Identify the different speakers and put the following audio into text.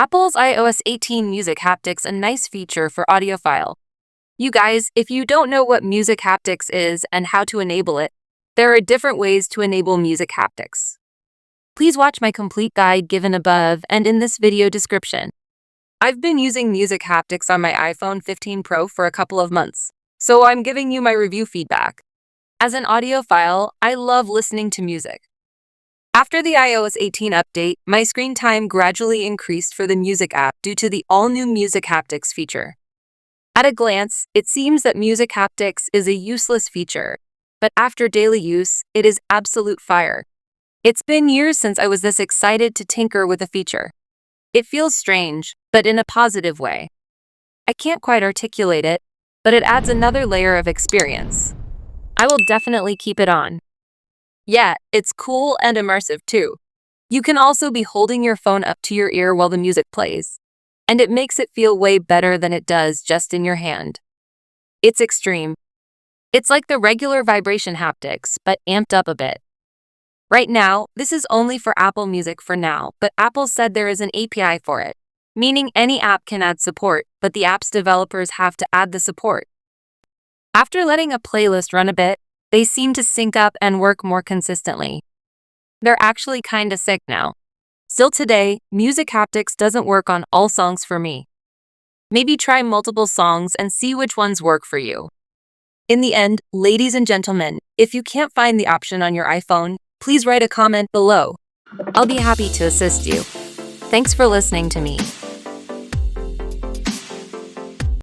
Speaker 1: Apple's iOS 18 Music Haptics a nice feature for Audiophile. You guys, if you don't know what Music Haptics is and how to enable it, there are different ways to enable Music Haptics. Please watch my complete guide given above and in this video description. I've been using Music Haptics on my iPhone 15 Pro for a couple of months, so I'm giving you my review feedback. As an audiophile, I love listening to music. After the iOS 18 update, my screen time gradually increased for the Music app due to the all-new Music Haptics feature. At a glance, it seems that Music Haptics is a useless feature, but after daily use, it is absolute fire. It's been years since I was this excited to tinker with a feature. It feels strange, but in a positive way. I can't quite articulate it, but it adds another layer of experience. I will definitely keep it on. Yeah, it's cool and immersive too. You can also be holding your phone up to your ear while the music plays, and it makes it feel way better than it does just in your hand. It's extreme. It's like the regular vibration haptics, but amped up a bit. Right now, this is only for Apple Music for now, but Apple said there is an API for it, meaning any app can add support, but the app's developers have to add the support. After letting a playlist run a bit, they seem to sync up and work more consistently. They're actually kinda sick now. Still today, Music Haptics doesn't work on all songs for me. Maybe try multiple songs and see which ones work for you. In the end, ladies and gentlemen, if you can't find the option on your iPhone, please write a comment below. I'll be happy to assist you. Thanks for listening to me.